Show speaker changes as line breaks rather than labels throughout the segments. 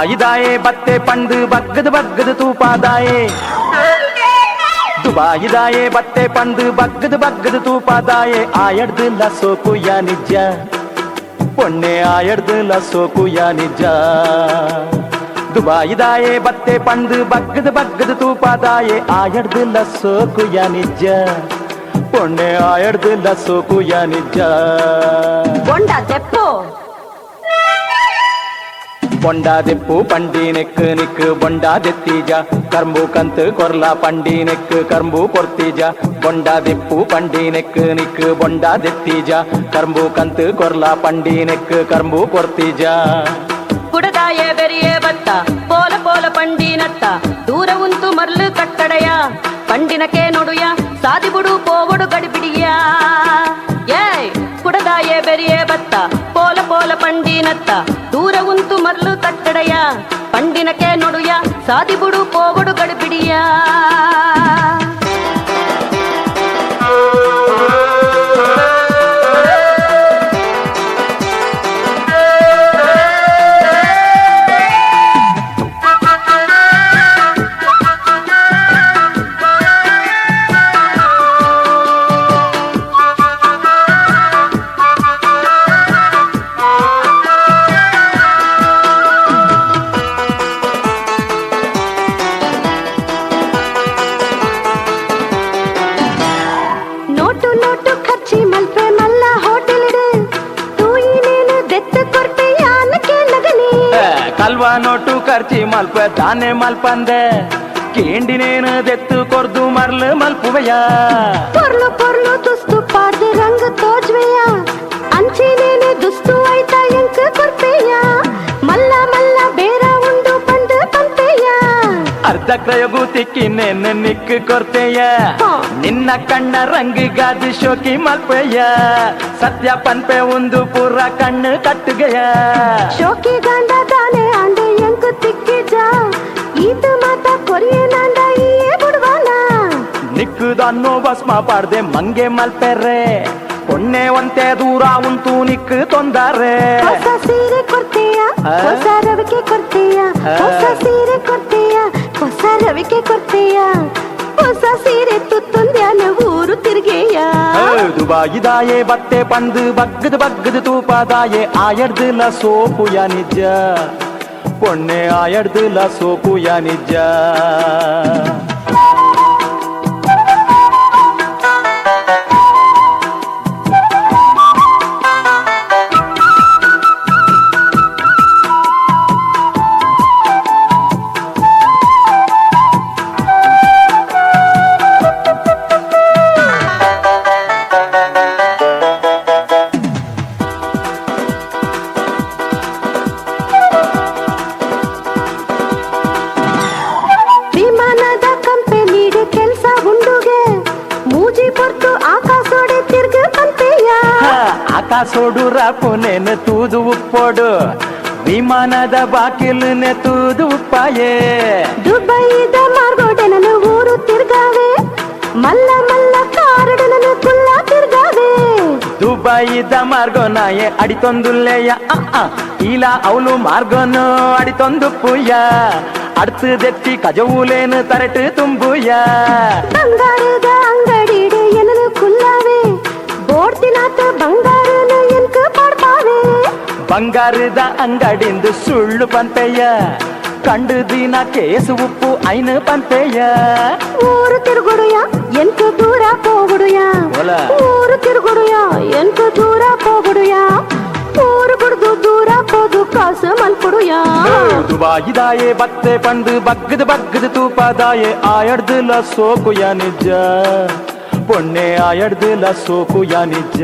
ದುಬಾಯಿದಾಯೆ ಬತ್ತೆ ಪಂಡು ಬಗ್ಗದು ಬಗ್ಗದು ತೂಪಾದಾಯೆ ದುಬಾಯಿದಾಯೆ ಬತ್ತೆ ಪಂಡು ಬಗ್ಗದು ಬಗ್ಗದು ತೂಪಾದಾಯೆ ಆಯಡ್ದಿಲ್ಲ ಸೋಕು ಯಾ ನಿಜ ಪೊಣ್ಣೆ ಆಯಡ್ದಿಲ್ಲ ಸೋಕು ಯಾ ನಿಜ ದುಬಾಯಿದಾಯೆ ಬತ್ತೆ ಪಂಡು ಬಗ್ಗದು ಬಗ್ಗದು ತೂಪಾದಾಯೆ ಆಯಡ್ದಿಲ್ಲ ಸೋಕು ಯಾ ನಿಜ ಪೊಣ್ಣೆ ಆಯಡ್ದಿಲ್ಲ ಸೋಕು ಯಾ ನಿಜ
ಬೊಂಡ ತೆಪ್ಪು
ಬೊಂಡಾದೆಪ್ಪು ಪಂಡಿ ನೆಕ್ಕು ನಿಕ್ಕು ಬೊಂಡಾದೆತ್ತೀಜ ಕರ್ಮು ಕಂತು ಕೊರ್ಲ ಪಂಡಿ ನೆಕ್ಕು ಕರ್ಮು ಕೊರ್ತೀಜ ಬೊಂಡಾದೆಪ್ಪು ಪಂಡಿ ನೆಕ್ಕು ನಿಕ್ಕು ಬೊಂಡಾದೆತ್ತೀಜ ಕರ್ಮು ಕಂತು ಕೊರ್ಲ ಪಂಡಿ ನೆಕ್ಕು ಕರ್ಮು ಕೊರ್ತೀಜ
ಕುಡದಾಯೆ ಬೆರಿಯೇ ಬತ್ತ ಪೋಲ ಪೋಲ ಪಂಡಿನತ್ತ ದೂರ ಉಂತು ಮರ್ಲು ಕಟ್ಟಡಯ ಪಂಡಿನಕ್ಕೆ ನೋಡುಯ ಸಾದಿಬುಡು ಪೋವಡು ಗಡಿಬಿಡಿಯ ಏಯ್ ಕುಡದಾಯೆ ಬೆರಿಯೇ ಬತ್ತ ಪೋಲ ಪೋಲ ಪಂಡಿನತ್ತ ದೂರ ಉಂತು ಮರ್ಲು ಕಟ್ಟಡಯ ಪಂಡಿನಕ್ಕೆ ನೋಡುಯ ಸಾದಿಬುಡು ಪೋವಡು ಗಡಿಬಿಡಿಯ
ಕಲ್ವಾ ನೋಟು ಖರ್ಚಿ ಮಲ್ಪ ತಾನೆ ಮಲ್ಪಂದೆ ಕೇಂಡಿನೇನು ದೆತ್ತು ಕೊರ್ದು ಮರ್ಲು ಮಲ್ಪುವೆಯ
ಪೊರ್ಲು ಪೊರ್ಲು ದುಸ್ತು ಪಾಡ್ದೆ ರಂಗ ತೋಜ್ವೆಯ ಅಂಚಿನೇನೆ ದುಸ್ತು ಆಯ್ತಾ ಎಂಕ ಕೊರ್ಪೆಯ ಮಲ್ಲ ಮಲ್ಲ ಬೇರ ಉಂಡು ಬಂದು ಪಂಪೆಯ
ಅರ್ಧ ಕ್ರಯಗು ತಿಕ್ಕಿನೇನು ನಿಕ್ಕು ಕೊರ್ತೆಯ ನಿನ್ನ ಕಣ್ಣ ರಂಗಿಗಾದಿ ಶೋಕಿ ಮಲ್ಪೆಯ ಸತ್ಯ ಪನ್ಪೆ ಒಂದು ಪೂರ ಕಣ್ಣು ಕಟ್ಟುಗೆಯ
ಶೋಕಿ ಗಂಡ ದಾನೆ ಅಂಡೆ ಎಂಕು ತಿಕ್ಕಿಜ ಈತ ಮಾತ ಕೊರಿಯೆ ನಾಂಡ ಈಯೇ ಬುಡ್ವಾನ
ನಿಕ್ಕುದನ್ನು ಭಸ್ಮ ಪಾಡ್ದೆ ಮಂಗೆ ಮಲ್ಪೆರ್ರೆ ಪೊಣ್ಣೆ ಒಂತೆ ದೂರ ಉಂಟು ನಿಕ್ಕು ತೊಂದರೆ
ಹೊಸ ಸೀರೆ ಕೊಡ್ತೀಯ ಹೊಸ ರವಿಕೆ ಕೊಡ್ತೀಯ ಹೊಸ ಸೀರೆ ಕೊಡ್ತೀಯ ಹೊಸ ರವಿಕೆ ಕೊಡ್ತೀಯ ಹೊಸ ಸೀರೆ ತುತ್ತೊಂದ್ಯಾನ ಊರು ತಿರುಗೇಯ
ದುಬಾಯಿದಾಯೆ ಬತ್ತೆ ಪಂದು ಬಗ್ಗದು ಬಗ್ಗದು ತೂಪಾದಾಯೆ ಆಯಡ್ದಿಲ್ಲ ಸೋಪು ಯಾ ನಿಜ ಪೊಣ್ಣೆ ಆಯಡ್ದಿಲ್ಲ ಸೋಪು ಯಾ ನಿಜ ಆಕಾಶೋಡು ರಾಪುನೇನು ತೂದು ಉಪ್ಪೋಡು ವಿಮಾನದ ಬಾಕಿಲುನೆ ತೂದು ಉಪ್ಪಾಯೇ
ದುಬೈದ ಮಾರ್ಗೋಡೆ ನನ್ನ ಊರು ತಿರ್ಗಾವೆ ಮಲ್ಲ ಮಲ್ಲ ಕಾರಡು ನನ್ನ ಕುಲ್ಲ ತಿರ್ಗಾವೆ
ದುಬೈದ ಮಾರ್ಗೋನಾಯೆ ಅಡಿತೊಂದುಲ್ಲೆಯ ಇಲ್ಲ ಅವಳು ಮಾರ್ಗೋನು ಅಡಿತೊಂದು ಪುಯ್ಯ ಅಡ್ತದೆತ್ತಿ ಕಜವೂಲೇನು ತರಟು ತುಂಬುಯ್ಯ
ಬಂಗಾರದ ಅಂಗಡಿಡೆ ಏನನು ಕುಲ್ಲವೆ ಬೋಡ್ತಿನಾತ ಬಂಗಾರನ ಎನ್ಕ ಪಾಡ್ಪಾವೆ
ಬಂಗಾರದ ಅಂಗಡಿಂದು ಸುಳ್ಳು ಪಂಪೆಯ ಕಂಡು ದಿನ ಕೇಸು ಉಪ್ಪು ಐನು ಪಂಪೆಯ
ಊರು ತಿರುಗುಡುಯ ಎಂಟು ದೂರ ಹೋಗುಡುಯ ಊರು ತಿರುಗುಡುಯ ಎಂಟು ದೂರ ಹೋಗುಡುಯ ಊರು ಬಿಡ್ದು ದೂರ ಹೋದು ಕಾಸು ಮಲ್ಪುಡುಯ
ದುಬಾಯಿದಾಯೆ ಬತ್ತೆ ಪಂಡು ಬಗ್ಗದು ಬಗ್ಗದು ತೂಪಾದಾಯೆ ಆಯಡ್ದಿಲ್ಲ ಸೋಕು ಯಾ ನಿಜ ಪೊಣ್ಣೆ ಆಯಡ್ದಿಲ್ಲ ಸೋಕು ಯಾ ನಿಜ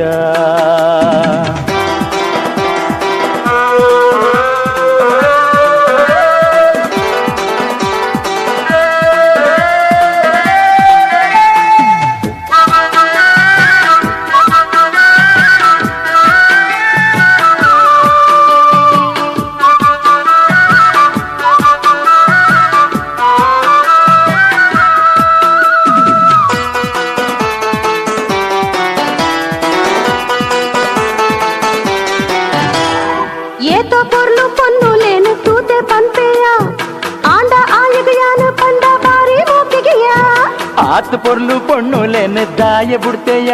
ఆత్ పొర్లు పొన్నులేని దాయ బుడితేయ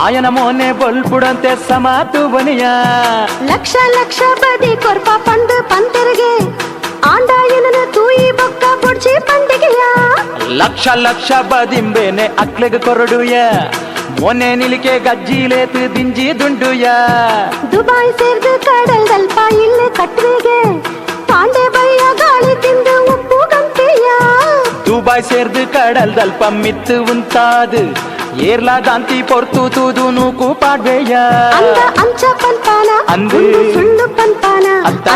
ఆయన మోనే బొల్పుడంతే సమాతు బనియా
లక్ష లక్ష బది కొర్ప పండు పంతిరిగే ಆಂಡಾಯನ ತೂಯಿ ಬೊಕ್ಕ ಪೊಡ್ಚಿ ಪಂಡಿಗೆಯ
ಲಕ್ಷ ಲಕ್ಷ ಬದಿಂಬೇನೆ ಅಕ್ಲೆಗ ಕೊರಡುಯ ಮೊನೆ ನಿಲಿಕೆ ಗಜ್ಜಿಲೇತು ದಿಂಜಿ ದುಂಡುಯ
ದುಬಾಯ್ ಸೇರ್ದು ಕಡಲ್ ದಲ್ಪ ಇಲ್ಲಿ ಕಟ್ವಿಗೆ ಪಾಂಡೆ ಬಯ್ಯ ಗಾಳಿ ತಿಂದು ಉಪ್ಪು ಗಂಟೆಯ
ದುಬಾಯ್ ಸೇರ್ದು ಕಡಲ್ ದಲ್ಪ ಮಿತ್ತು ಉಂತಾದು ಏರ್ಲಾ ದಾಂತಿ ಪೊರ್ತು ತೂದು ನೂಕು ಪಾಡ್ವೆಯ
ಅಂದ ಅಂಚ ಪನ್ಪಾನ
ಅಂದು
ಸುಳ್ಳು ಪನ್ಪಾನ ಅಂದ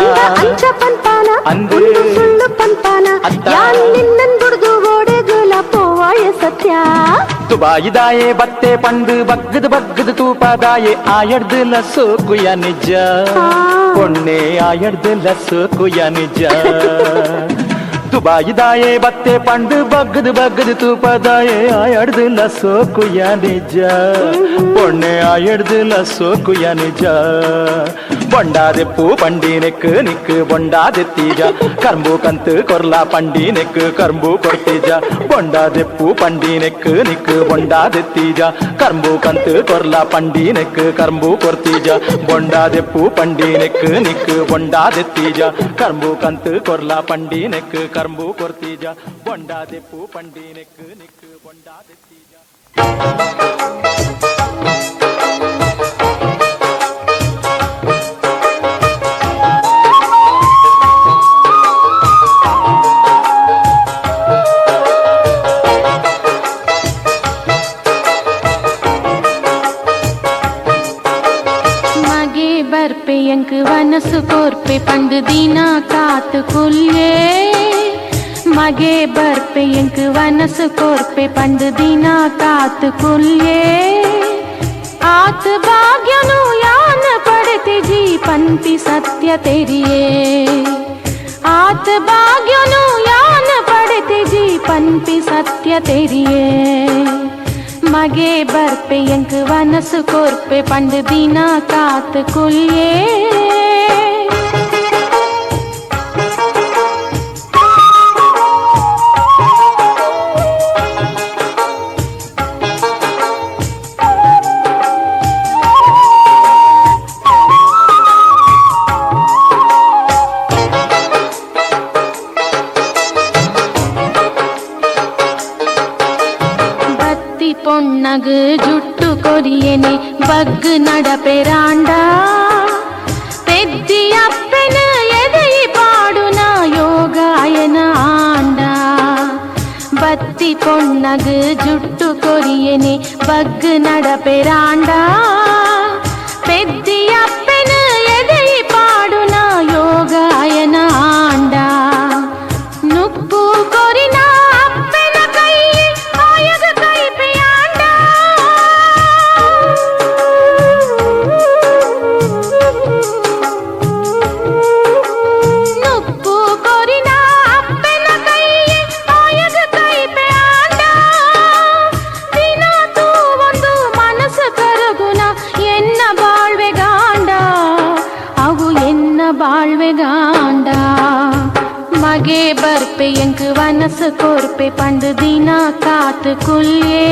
ಅಂಚ ಪನ್ಪಾನ
ಅಂದು
ಸುಳ್ಳು ಪನ್ಪಾನ ಯಾನ್ ನಿನ್ನನ್ ಬುಡ್ದು ಓಡೆಗುಲ ಪೋವಾಯ ಸತ್ಯ
ದುಬಾಯಿದಾಯೆ ಬತ್ತೆ ಪಂಡು ಬಗ್ಗದು ಬಗ್ಗದು ತೂಪದಾಯೆ ಆಯಡ್ದು ಲಸು ಕುಯ ನಿಜ ಪೊಣ್ಣೆ ಆಯಡ್ದು ಲಸು ಕುಯ ನಿಜ ದುಬಾಯಿದಾಯೆ ಬತ್ತೆ ಪಂಡು ಬಗ್ಗದು ಬಗ್ಗದು ತೂಪದಾಯೆ ಆಯಡ್ದು ಲಸು ಕುಯ ನಿಜ ಪೊಣ್ಣೆ ಆಯಡ್ದು ಲಸು ಕುಯ ನಿಜ ಬೊಂಡಾದೆಪ್ಪು ಪಂಡಿ ನೆಕ್ ನಿಕ್ ಬೊಂಡಾದೆತ್ತೀಜ ಕರ್ಂಬು ಕಂತು ಕೊರ್ಲಾ ಪಂಡಿ ನೆಕ್ ಕರ್ಂಬು ಕೊಡ್ತೀಜ ಬೊಂಡಾದೆಪ್ಪು ಪಂಡಿ ನೆಕ್ ನಿಕ್ ಬೊಂಡಾದೆತ್ತೀಜ ಕರ್ಂಬು ಕಂತು ಕೊರ್ಲಾ ಪಂಡಿ ನೆಕ್ ಕರ್ಂಬು ಕೊಡ್ತೀಜ ಬೊಂಡಾದೆಪ್ಪು ಪಂಡಿ ನೆಕ್ ನಿಕ್ ಬೊಂಡಾದೆತ್ತೀಜ ಕರ್ಂಬು ಕಂತು ಕೊರ್ಲಾ ಪಂಡಿ ನೆಕ್ ಕರ್ಂಬು ಕೊಡ್ತೀಜ ಬೊಂಡಾದೆಪ್ಪು ಪಂಡಿ ನೆಕ್ ನಿಕ್ ಬೊಂಡಾದೆತ್ತೀಜ
ಬರ್ಪೆಯಂಕ್ ವನಸು ಕೋರ್ಪೆ ಪಂಡು ದಿನ ಕಾತು ಕುಲ್ಯೆ ಮಗೆ ಬರ್ಪೆಯಂಕ್ ವನಸು ಕೋರ್ಪೆ ಪಂಡು ದಿನ ಕಾತು ಕುಲ್ಯೆ ಆತ್ ಭಾಗ್ಯನು ಯಾನ ಪಡೆತೆ ಜೀ ಪಂತಿ ಸತ್ಯ ತೆರಿಯೇ ಆತ್ ಭಾಗ್ಯನು ಯಾನ ಪಡೆತೆ ಜೀ ಪಂತಿ ಸತ್ಯ ತೆರಿಯೇ ಮಗೆ ಬರ್ಪೆಯಂಕ್ ವನಸು ಕೋರ್ಪೆ ಪಂಡು ದಿನ ಕಾತು ಕುಲ್ಯೆ பொன்னகு ஜுட்டு கொரியனே பக்கு நடப்பெராண்டா பெத்தி அப்பென எதை பாடுனா யோகாயன ஆண்டா பத்தி பொன்னகு ஜுட்டு கொரியனே பக்கு நடப்பெராண்டா பெத்தி அப்பென எதை பாடுனா யோகாயன ஆண்டா நுப்பு கொரினா ಬಾಳ್ವೆಗಾಂಡ ಮಗೆ ಬರ್ಪೆಯಂಕ್ ವನಸು ಕೋರ್ಪೆ ಪಂಡು ದಿನ ಕಾತು ಕುಲ್ಯೆ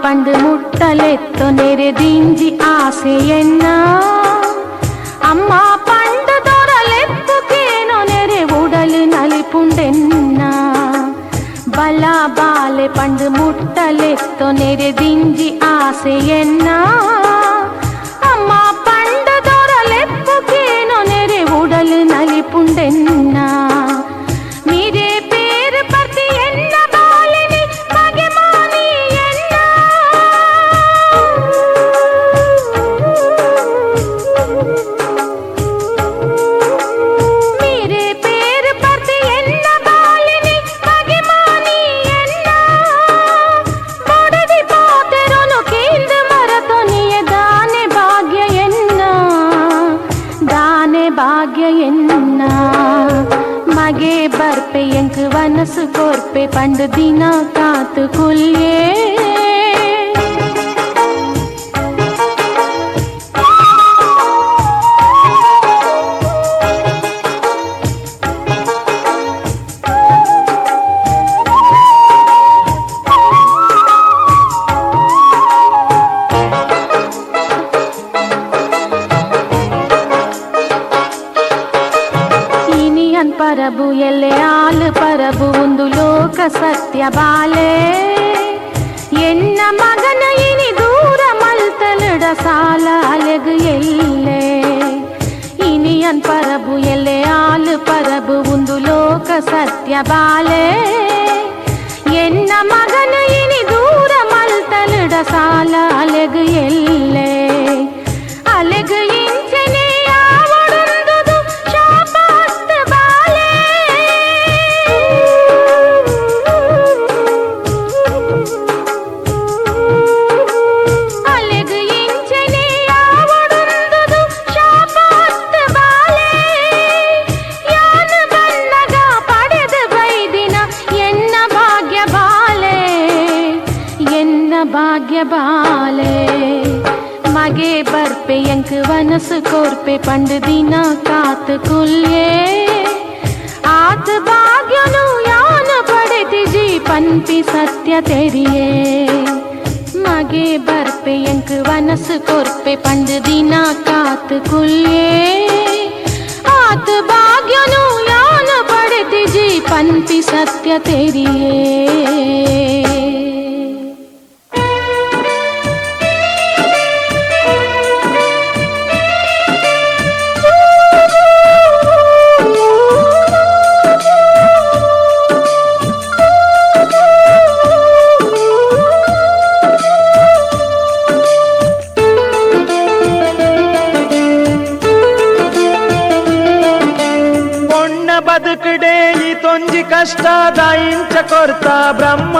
ಪಂಡು ಮುಟ್ಟಲೆತ್ತು ನೆರೆದಿಂಜಿ ಆಸೆಯನ್ನ ಅಮ್ಮ ಪಂಡು ದೊರಲೆಪ್ಪುಕೇನೋ ನೆರೆ ಉಡಲು ನಲಿಪುಂಡೆನ್ನ ಬಲ ಬಾಲೆ ಪಂಡು ಮುಟ್ಟಲೆತ್ತು ನೆರೆದಿಂಜಿ ಆಸೆಯನ್ನ ಅಮ್ಮ ಪಂಡು ದೊರಲೆಪ್ಪುಕೇನೋ ನೆರೆ ಉಡಲು ನಲಿಪುಂಡೆನ್ನ ಮೀರೆ ಪೇರು ಪರ್ತಿ ಎನ್ನ ಬಾಲೆನಿ ಬಗೆ ಮಾನಿ ಭಾಗ್ಯ ಎನ್ನ ಪಂಡು ದಿನ ಕಾತು ಕುಲ್ಯೇ ಪರಬು ಎಲೆ ಆಲು ಪರಬು ಒಂದು ಲೋಕ ಸತ್ಯ ಬಾಲೆ ಎನ್ನ ಮಗನ ಇನಿ ದೂರ ಮಲ್ತನಡ ಸಾಲ ಅಲೆಗು ಎಲ್ಲೆ ಇನಿಯನ್ ಪರಬು ಎಲೆ ಆಲು ಪರಬು ಒಂದು ಲೋಕ ಸತ್ಯ ಬಾಲೆ ಎನ್ನ ಮಗನ ಇನಿ ದೂರ ಮಲ್ತನಡ ಸಾಲ ಅಲೆಗು ಎಲ್ಲೆ ಅಲೆಗು ಇಂಚನೆ ಭಾಗ್ಯ ಬಾಲೆ ಮಗೆ ಬರ್ಪೆ ಎಂಕ್ ವನಸು ಕೋರ್ಪೆ ಪಂಡು ದಿನ ಕಾತು ಕುಲ್ಯೇ ಆತ ಭಾಗ್ಯನು ಯಾನು ಪಡೆದಿಜಿ ಪನ್ಪಿ ಸತ್ಯ ತೆರಿಯೇ ಮಗೆ ಬರ್ಪೆ ಎಂಕ್ ವನಸು ಕೋರ್ಪೆ ಪಂಡು ದಿನ ಕಾತು ಕುಲ್ಯೇ ಆತ ಭಾಗ್ಯನು ಯಾನು ಪಡೆದಿಜಿ ಪನ್ಪಿ ಸತ್ಯ ತೆರಿಯೇ
ಬದುಕಡೆ ಈ ತೊಂಜಿ ಕಷ್ಟ ದಾಯಿಂಚ ಕೊರ್ತ ಬ್ರಹ್ಮ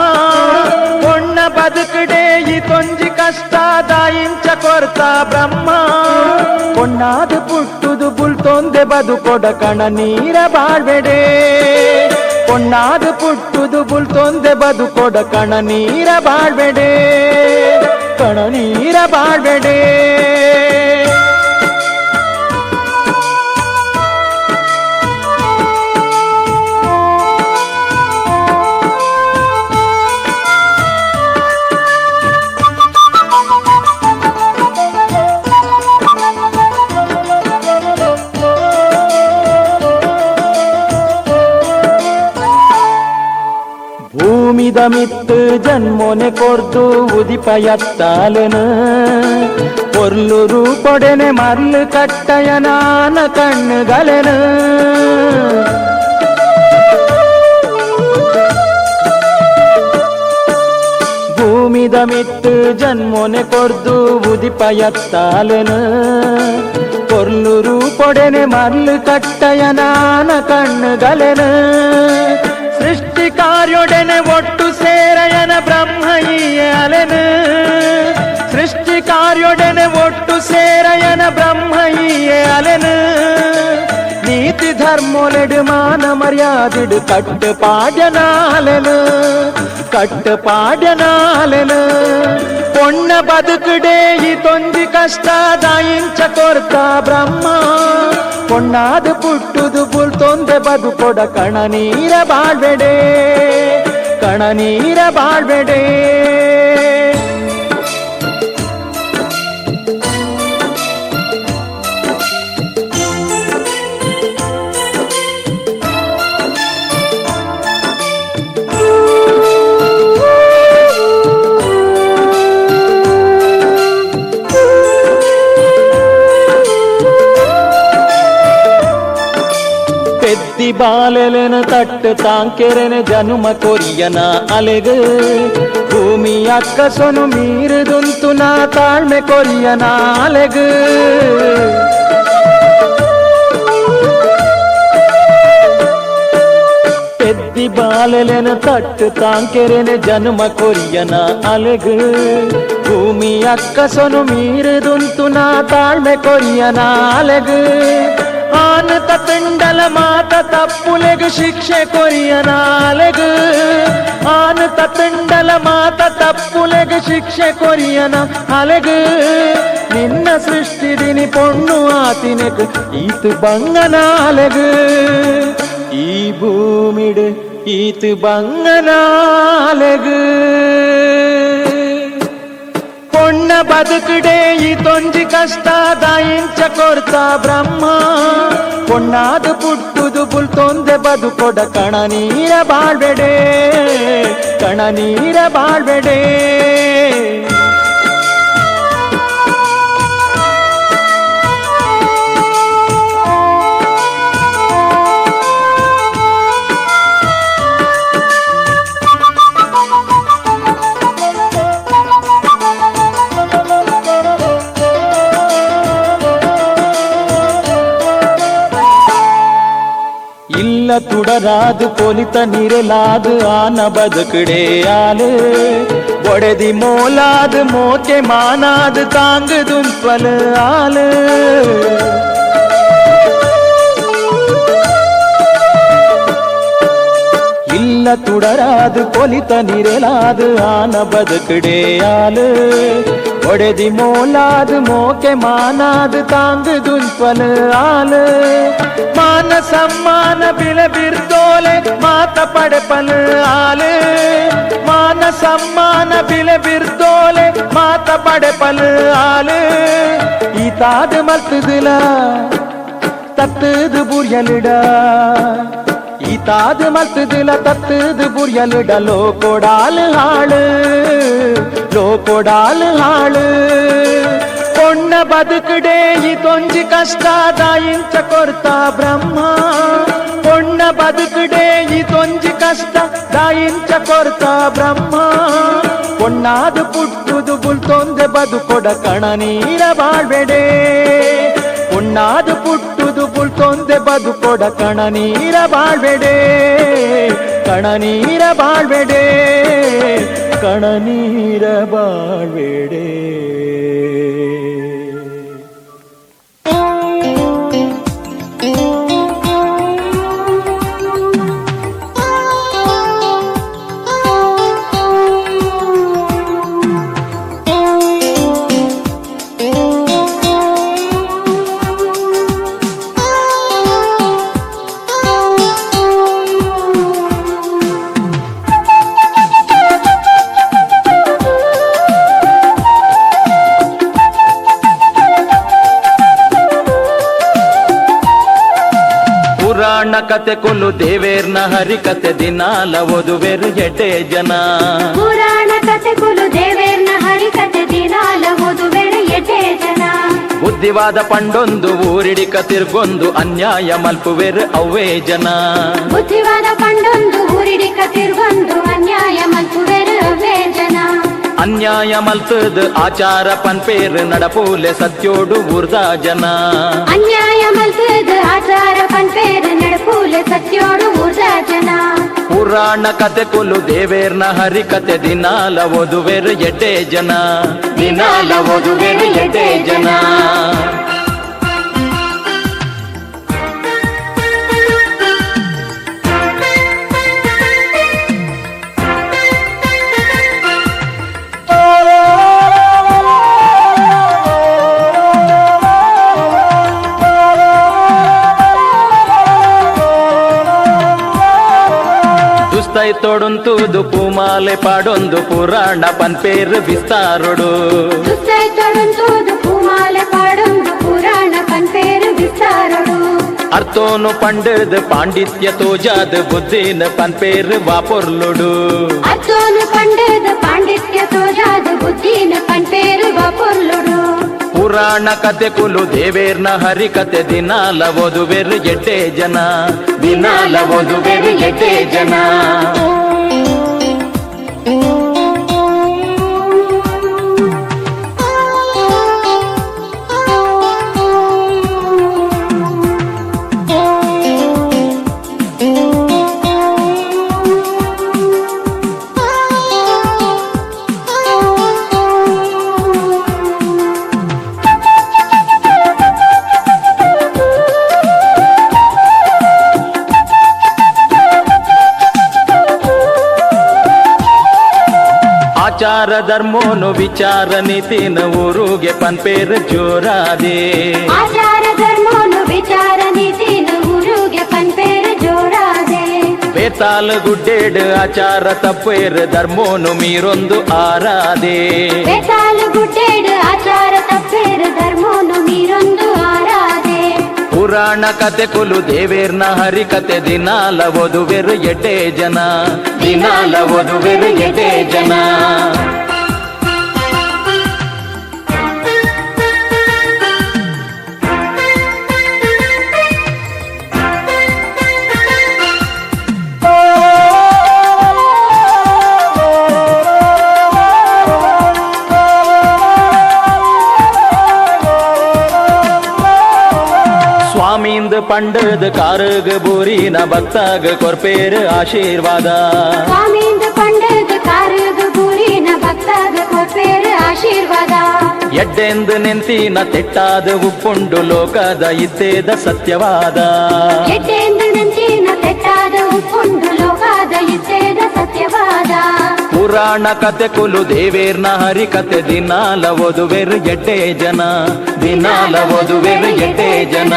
ಒಣ್ಣ ಬದುಕಡೆ ಈ ತೊಂಜಿ ಕಷ್ಟ ದಾಯಿಂಚ ಕೊರ್ತ ಬ್ರಹ್ಮ ಒಣ್ಣಾದ ಪುಟ್ಟುದು ಬುಲ್ತೊಂದೆ ಬದುಕೊಡ ಕಣ ನೀರ ಬಾಳ್ಬೇಡೆ ಒಣ್ಣಾದ ಪುಟ್ಟುದು ಬುಲ್ತೊಂದೆ ಬದುಕೊಡ ಕಣ ನೀರ ಬಾಳ್ಬೇಡೆ ಕಣ ನೀರ ಬಾಳ್ಬೇಡೆ ಭೂಮಿದ ಮಿತ್ತು ಜನ್ಮೊನೆ ಕೊರ್ದು ಉದಿಪಯತ್ತಾಲೆನ ಪೊರ್ಲು ರೂಪೊಡೆನೆ ಮರ್ಲು ಕಟ್ಟಯನಾನ ಕಣ್ಣುಗಲೆನ ಭೂಮಿದ ಮಿತ್ತು ಜನ್ಮೊನೆ ಕೊರ್ದು ಉದಿಪಯತ್ತಾಲೆನ ಪೊರ್ಲು ರೂಪೊಡೆನೆ ಮರ್ಲು ಕಟ್ಟಯನಾನ ಕಣ್ಣುಗಲೆನ ಸೃಷ್ಟಿ ಕಾರ್ಯೊಡನೆ ಒಟ್ಟು ಸೇರಯನ ಬ್ರಹ್ಮಯ್ಯ ಅಲೆನು ಸೃಷ್ಟಿ ಕಾರ್ಯೊಡನೆ ಒಟ್ಟು ಸೇರಯನ ಬ್ರಹ್ಮಯ್ಯ ಅಲೆನು ನೀತಿ ಧರ್ಮೊಲೆಡು ಮಾನ ಮರ್ಯಾದಿಡು ಕಟ್ಟು ಪಾಡ್ಯನಾಲೆನು ಕಟ್ಟು ಪಾಡ್ಯನಾಲೆನು பொண்ண ಬದುಕುಡೆ ಈ ತೊಂದಿ ಕಷ್ಟ ದಾಯಿಂಚ ಕೊರ್ತ ಬ್ರಹ್ಮ பொಣ್ಣಾದ ಪುಟ್ಟುದು ಬುಲ್ ತೊಂದೆ ಬದುಕೊಡ ಕಣ ನೀರ ಬಾಳ್ಬೇಡೆ ಕಣ ನೀರ ಬಾಳ್ಬೇಡೆ పెద్ది బాలెలను తట్టు తాంకెరెను జనుమ కొరియన అలెగు భూమి అక్కసొను మీరు దుంతున తాಳ್ಮೆ కొరియన అలెగు పెద్ది బాలెలను తట్టు తాంకెరెను జనుమ కొరియన అలెగు భూమి అక్కసొను మీరు దుంతున తాಳ್ಮೆ కొరియన అలెగు ಆನತ ಪಿಂಡಲ ಮಾತ ತಪ್ಪುಲೆಗು ಶಿಕ್ಷೆ ಕೊರಿಯನಾಲೆಗ ಆನತ ಪಿಂಡಲ ಮಾತ ತಪ್ಪುಲೆಗು ಶಿಕ್ಷೆ ಕೊರಿಯನ ಅಲೆಗ ನಿನ್ನ ಸೃಷ್ಟಿದಿನಿ ಪೊಣ್ಣು ಆತಿನೆಗು ಈತು ಬಂಗನಾಲೆಗ ಈ ಭೂಮಿಡು ಈತು ಬಂಗನಾಲೆಗ ಪೊಣ್ಣ ಬದುಕುಡೆ ಈ ತೊಂಜಿ ಕಷ್ಟ ದಾಯಿಂಚ ಕೊಡ್ತಾ ಬ್ರಹ್ಮ ಪೊಣ್ಣಾದು ಪುಟ್ಟುದು ಬುಲ್ತೊಂದೆ ಬದುಕೊಡ ಕಣ ನೀರ ಬಾಳ್ಬೇಡೆ ಕಣ ನೀರ ಬಾಳ್ಬೇಡೆ ಇಲ್ಲ ತುಡರಾದು ಕೊಲಿತ ನಿರಲಾದು ಆನ ಬದುಕಡೆ ಆಲು ಒಡೆದಿ ಮೋಲಾದು ಮೋಕೆ ಮಾನಾದು ತಾಂಗು ದುಂಪಲು ಆಲು ಇಲ್ಲ ತುಡರಾದು ಕೊಲಿತ ನಿರಲಾದು ಆನ ಬದುಕಡೆ ಆಲು ಒಡೆದಿ ಮೋಲಾದು ಮೋಕೆ ಮಾನಾದು ತಾಂಗು ದುಂಪಲು ಆಲು ಮಾನ ಸಮ್ಮಾನ ಬಿಲೆ ಬಿರ್ದೋಲೆ ಮಾತ ಪಡೆಪಲು ಆಲೆ ಮಾನ ಸಮ್ಮಾನ ಬಿಲೆ ಬಿರ್ದೋಲೆ ಮಾತ ಪಡೆಪಲು ಆಲೆ ಈತಾದು ಮಲ್ತುದಿಲ ತತ್ತದು ಬುರ್ಯಲಿಡ ಈತಾದು ಮಲ್ತುದಿಲ ತತ್ತದು ಬುರ್ಯಲಿಡ ಲೋಕೊಡಾಲು ಹಾಳು ಲೋಕೊಡಾಲು ಹಾಳು ಪೊಣ್ಣ ಬದುಕುಡೆ ಈ ತೊಂಜಿ ಕಷ್ಟ ದಾಯಿಂಚ ಕೊಡ್ತಾ ಬ್ರಹ್ಮ ಪೊಣ್ಣ ಬದುಕುಡೆ ಈ ತೊಂಜಿ ಕಷ್ಟ ದಾಯಿಂಚ ಕೊಡ್ತಾ ಬ್ರಹ್ಮ ಪೊಣ್ಣಾದು ಪುಟ್ಟುದು ಬುಲ್ತೊಂದೆ ಬದುಕೊಡ ಕಣ ನೀರ ಬಾಳ್ಬೇಡೆ ಪೊಣ್ಣಾದು ಪುಟ್ಟುದು ಬುಲ್ತೊಂದೆ ಬದುಕೊಡ ಕಣ ನೀರ ಬಾಳ್ಬೇಡೆ ಕಣ ನೀರ ಬಾಳ್ಬೇಡೆ ಕಣ ನೀರ ಬಾಳ್ಬೇಡೆ ಪುರಾಣ ಕತೆ ಕೊಲ್ಲು ದೇವೇರ್ನ ಹರಿಕತೆ ದಿನಾಲ ಓದುವೆರು ಎಡ್ಡೆ ಜನ
ಪುರಾಣ ಕತೆ ಕುಲು ದೇವೇರ್ನ ಹರಿಕತೆ ದಿನಾಲ ಓದುವೆರು ಎಡ್ಡೆ ಜನ
ಬುದ್ಧಿವಾದ ಪಂಡೊಂದು ಊರಿಡಿಕ ತಿರ್ಗೊಂದು ಅನ್ಯಾಯ ಮಲ್ಪುವೆರು ಅವೇ ಜನ
ಬುದ್ಧಿವಾದ ಪಂಡೊಂದು ಊರಿಡಿಕ ತಿರ್ಗೊಂದು ಅನ್ಯಾಯ ಮಲ್ಪುವೆರು ಅವೇ ಜನ
ಅನ್ಯಾಯ ಮಲ್ತದ ಆಚಾರ ಪನ್ಪೇರು ನಡಪೂಲೆ ಸತ್ಯೋಡು ಊರ್ದ ಜನ
ಅನ್ಯಾಯ ಮಲ್ತದ ಆಚಾರ ಪನ್ಪೇರು ನಡಪೂಲೆ ಸತ್ಯೋಡು ಊರ್ದ ಜನ
ಪುರಾಣ ಕತೆ ಕೊಲ್ಲು ದೇವೇರ್ನ ಹರಿಕತೆ ದಿನಾಲ ಓದುವೆರು ಎಡ್ಡೆ ಜನ ದಿನಾಲ ಓದುವೆರು ಎಡ್ಡೆ ಜನ ದುಸ್ತೈ ತೊಡಂತುದು ಪೂಮಾಲೆ ಪಾಡೊಂದು ಪುರಾಣ ಪನ್ಪೇರು ವಿಸ್ತಾರೊಡು
ದುಸ್ತೈ ತೊಡಂತುದು ಪೂಮಾಲೆ ಪಾಡೊಂದು ಪುರಾಣ ಪನ್ಪೇರು ವಿಸ್ತಾರೊಡು
ಅರ್ಥೋನು ಪಂಡದ ಪಾಂಡಿತ್ಯ ತೋಜಾದ ಬುದ್ಧಿನ ಪನ್ಪೇರು ವಾಪೊರ್ಲುಡು
ಅರ್ಥೋನು ಪಂಡದ ಪಾಂಡಿತ್ಯ ತೋಜಾದ ಬುದ್ಧಿನ ಪನ್ಪೇರು ವಾಪೊರ್ಲುಡು
ಪುರಾಣ ಕತೆ ಕುಲು ದೇವೇರ್ನ ಹರಿಕತೆ ದಿನಾಲ ಓದುವೆರು ಎಡ್ಡೆ ಜನ ದಿನಾಲ ಓದುವೆರು ಎಡ್ಡೆ ಜನ ಆಚಾರ ಧರ್ಮೋನು ವಿಚಾರ ನೀತಿನ ಊರುಗೆ ಪನ್ಪೇರು ಜೋರಾದೆ
ಆಚಾರ ಧರ್ಮೋನು ವಿಚಾರ ನೀತಿನ ಊರುಗೆ ಪನ್ಪೇರು ಜೋರಾದೆ
ಬೇತಾಲು ಗುಡ್ಡೇಡು ಆಚಾರ ತಪ್ಪೇರು ಧರ್ಮೋನು ಮೀರೊಂದು ಆರಾದೆ
ಬೇತಾಲು ಗುಡ್ಡೇಡು ಆಚಾರ ತಪ್ಪೇರು ಧರ್ಮೋನು ಮೀರೊಂದು ಆರಾದೆ
ಪುರಾಣ ಕತೆ ಕುಲು ದೇವೇರ್ನ ಹರಿಕತೆ ದಿನಾಲ ಓದುವೆರು ಎಡ್ಡೆ ಜನ ದಿನಾಲ ಓದುವೆರು ಎಡ್ಡೆ ಜನ ಸ್ವಾಮಿಂದ ಪಂಡದ ಕಾರಗ ಬೂರಿನ ಭಕ್ತಾಗ ಕೊರ್ಪೇರು ಆಶೀರ್ವಾದ
ಸ್ವಾಮಿಂದ ಪಂಡದ ಕಾರಗ ಬೂರಿನ ಭಕ್ತಾಗ ಕೊರ್ಪೇರು ಆಶೀರ್ವಾದ
ಎಡ್ಡೆಂದು ನೆಂತಿನ ತೆಟ್ಟಾದ ಉಪ್ಪುಂಡು ಲೋಕದ ಇತ್ತೇದ ಸತ್ಯವಾದ
ಎಡ್ಡೆಂದು ನೆಂಚಿನ ತೆಟ್ಟಾದ ಉಪ್ಪುಂಡು ಲೋಕದ ಇತ್ತೇದ ಸತ್ಯವಾದ
ಪುರಾಣ ಕತೆ ಕುಲು ದೇವೇರ್ನ ಹರಿಕತೆ ದಿನಾಲ ಓದುವೆರು ಎಡ್ಡೆ ಜನ ದಿನಾಲ ಓದುವೆರು ಎಡ್ಡೆ ಜನ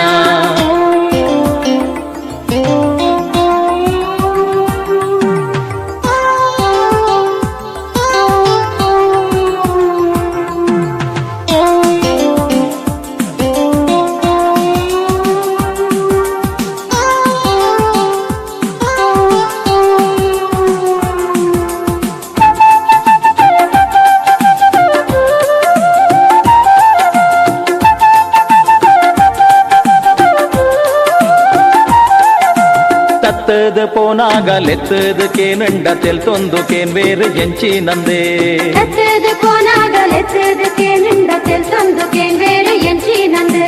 ತತ್ತದ ಪೋನಾಗ ಲೆತ್ತದ ಕೇನಂಡ ತೆಲ್ತೊಂದು ಕೇನ್ ಬೇರೆ ಎಂಚಿ ನಂದೆ
ತತ್ತದ ಕೋನಾಗ ಲೆತ್ತದ ಕೇನಂಡ ತೆಲ್ತೊಂದು ಕೇನ್ ಬೇರೆ ಎಂಚಿ ನಂದೆ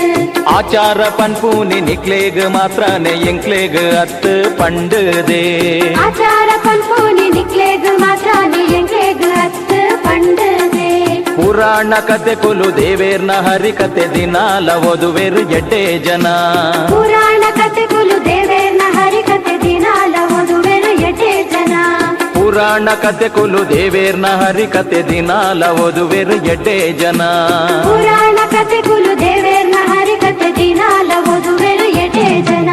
ಆಚಾರ ಪನ್ಪೂನಿ ನಿಕ್ಲೇಗ ಮಾತ್ರನೆ ಎಂಕ್ಲೇಗ ಅತ್ತು ಪಂಡದೆ
ಆಚಾರ ಪನ್ಪೂನಿ ನಿಕ್ಲೇಗ ಮಾತ್ರನೆ ಎಂಕ್ಲೇಗ ಅತ್ತು ಪಂಡದೆ
ಪುರಾಣ ಕತೆ ಕುಲು ದೇವೇರ್ನ ಹರಿಕತೆ ದಿನಾಲ ಓದುವೆರು ಎಡ್ಡೆ ಜನ
ಪುರಾಣ ಕತೆ ಕುಲು ದೇವೇರ್ನ ಹರಿಕತೆ ದಿನಾಲ ಓದುವೆರು ಎಡ್ಡೆ ಜನ
ಪುರಾಣ ಕತೆ ಕುಲು ದೇವೇರ್ನ ಹರಿಕತೆ ದಿನಾಲ ಓದುವೆರು ಎಡ್ಡೆ ಜನ
ಪುರಾಣ ಕತೆ ಕುಲು ದೇವೇರ್ನ ಹರಿಕತೆ ದಿನಾಲ ಓದುವೆರು ಎಡ್ಡೆ ಜನ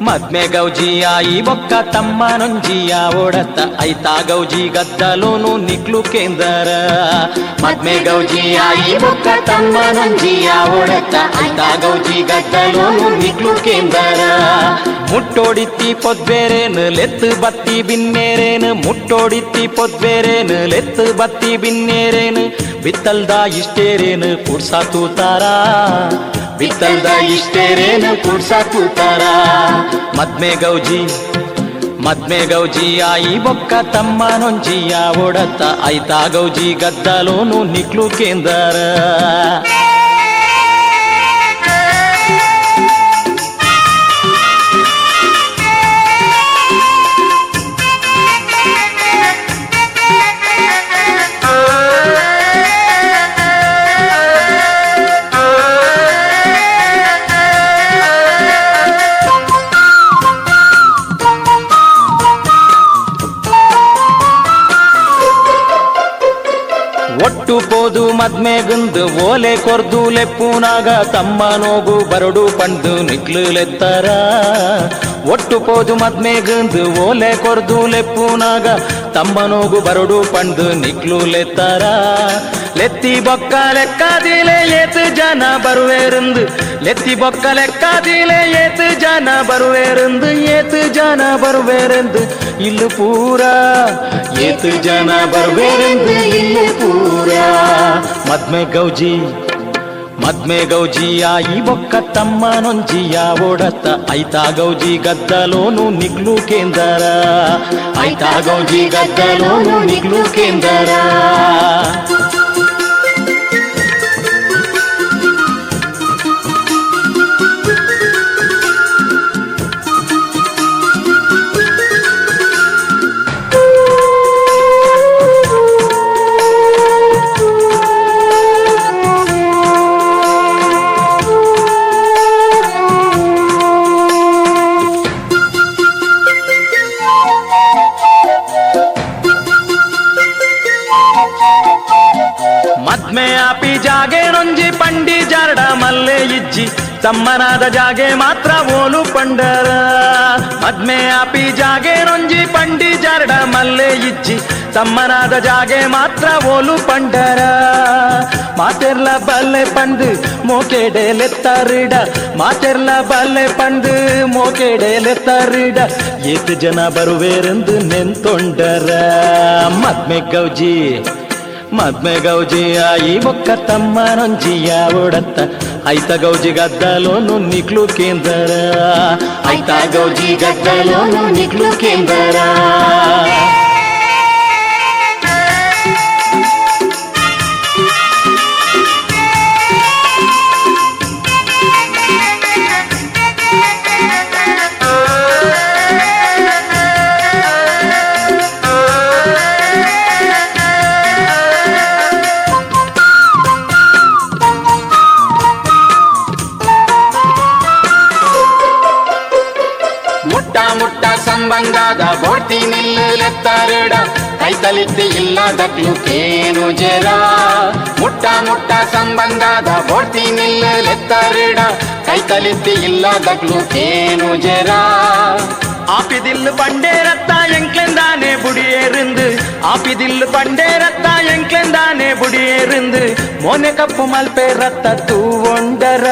ಮದ್ಮೆ ಗೌಜಿ ಆಯಿ ಬೊಕ್ಕ ತಮ್ಮ ನೊಂಜಿಯ ಓಡತ್ತ ಐತಾ ಗೌಜಿ ಗದ್ದಲೋನು ನಿಕ್ಲು ಕೇಂದರ ಮದ್ಮೆ ಗೌಜಿ ಆಯಿ ಬೊಕ್ಕ ತಮ್ಮ ನೊಂಜಿಯ ಓಡತ್ತ ಐತಾ ಗೌಜಿ ಗದ್ದಲೋನು ನಿಕ್ಲು ಕೇಂದರ ಮುಟ್ಟೋಡಿತ್ತಿ ಪೊದ್ಬೇರೇನು ಲೆತ್ತು ಬತ್ತಿ ಬಿನ್ನೇರೇನು ಮುಟ್ಟೋಡಿತ್ತಿ ಪೊದ್ಬೇರೇನು ಲೆತ್ತು ಬತ್ತಿ ಬಿನ್ನೇರೇನು ಬಿತ್ತಲ್ದ ಇಷ್ಟೇರೇನು ಕೂಡ್ಸಾ ತೂತಾರ ಬಿತ್ತಲ್ದ ಇಷ್ಟೇರೇನು ಕೂಡ್ಸಾ ತೂತಾರ ಮದ್ಮೆ ಗೌಜಿ ಆಯಿ ಬೊಕ್ಕ ತಮ್ಮ ನೊಂಜಿಯ ಓಡತ್ತ ಐತಾ ಗೌಜಿ ಗದ್ದಲೋನು ನಿಕ್ಲು ಕೇಂದರ ಒಟ್ಟು ಪೋದು ಮದ್ಮೆಗುಂದು ಓಲೆ ಕೊರ್ದು ಲೆಪ್ಪುನಾಗ ತಮ್ಮ ನೋಗು ಬರಡು ಪಂಡು ನಿಕ್ಲುಲೆತ್ತರ ಒಟ್ಟು ಪೋದು ಮದ್ಮೆಗುಂದು ಓಲೆ ಕೊರ್ದು ಲೆಪ್ಪುನಾಗ ತಮ್ಮ ನೋಗು ಬರಡು ಪಂಡು ನಿಕ್ಲುಲೆತ್ತರ ಲೆತ್ತಿ ಬೊಕ್ಕ ಲೆಕ್ಕಾದಿಲೆ ಏತು ಜನ ಬರುವೇರಂದು ಲೆತ್ತಿ ಬೊಕ್ಕ ಲೆಕ್ಕಾದಿಲೆ ಏತು ಜನ ಬರುವೇರೆಂದು ಇಲ್ಲು ಪೂರ ಏತು ಜನ ಬರುವೇರೆಂದು ಇಲ್ಲು ಪೂರ ಮದ್ಮೆ మద్మే గౌజీ ఆయి ఒక్క తమ్మనొంజియా ఓడత ఐతా గౌజీ గద్దలోను నిగ్లు కేందరా ఐతా గౌజీ గద్దలోను నిగ్లు కేందరా ಮದ್ಮೆ ಆಪಿ ಜಾಗೆ ನೊಂಜಿ ಪಂಡಿ ಜಾರಡ ಮಲ್ಲೆ ಇಜ್ಜಿ ತಮ್ಮನಾದ ಜಾಗೆ ಮಾತ್ರ ಓಲು ಪಂಡರ ಮದ್ಮೆ ಆಪಿ ಜಾಗೆ ನೊಂಜಿ ಪಂಡಿ ಜಾರಡ ಮಲ್ಲೆ ಇಜ್ಜಿ ತಮ್ಮನಾದ ಜಾಗೆ ಮಾತ್ರ ಓಲು ಪಂಡರ ಮಾತೆರ್ಲ ಬಲ್ಲೆ ಪಂಡು ಮೋಕೆಡೆಲೆತ್ತರಿಡ ಮಾತೆರ್ಲ ಬಲ್ಲೆ ಪಂಡು ಮೋಕೆಡೆಲೆತ್ತರಿಡ ಏತು ಜನ ಬರುವೇರೆಂದು ನೆಂತೊಂಡರ ಮದ್ಮೆ ಗೌಜಿ మద్మె గౌజీ ఆయి ఒక్క తమ్మనొంజియా ఓడత్త ఐత గౌజీ గద్దలోను నిగ్లు కేందరా ఐత గౌజీ గద్దలోను నిగ్లు కేందరా ಮುಟ್ಟ ಸಂಬಂಧದ ಬೋಟಿ ನಿಲ್ಲುತ್ತರ ಕೈತಲಿತ್ತಿ ಇಲ್ಲದಕ್ಲು ಕೇನು ಜರ ಮುಟ್ಟ ಸಂಬಂಧದ ಬೋಟಿ ನಿಲ್ಲುತ್ತರ ಕೈತಲಿತ್ತಿ ಇಲ್ಲದಕ್ಲು ಕೇನು ಜರ ஆப்பிதில்லு பண்டே ரத்தா எங்கெந்தானே புடியேருந்து ஆப்பிதில்லு பண்டே ரத்தா எங்கெந்தானே புடியேருந்து மோனே கப்பு மல்பே ரத்த தூவொண்டர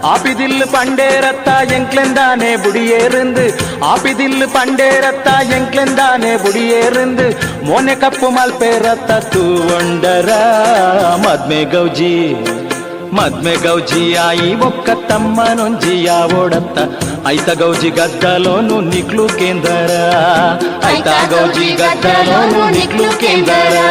ஆப்பிதில்லு பண்டே ரத்தா எங்கெந்தானே புடியேருந்து ஆப்பிதில்லு பண்டே ரத்தா எங்கெந்தானே புடியேருந்து மோனே கப்பு மல்பே ரத்த தூவொண்டர மத்மே கௌஜி మద్మె గౌజీ ఆయి ఒక్క తమ్మనొంజియా ఓడత్త ఐత గౌజీ గద్దలోను నిగ్లు కేందరా ఐత గౌజీ గద్దలోను నిగ్లు కేందరా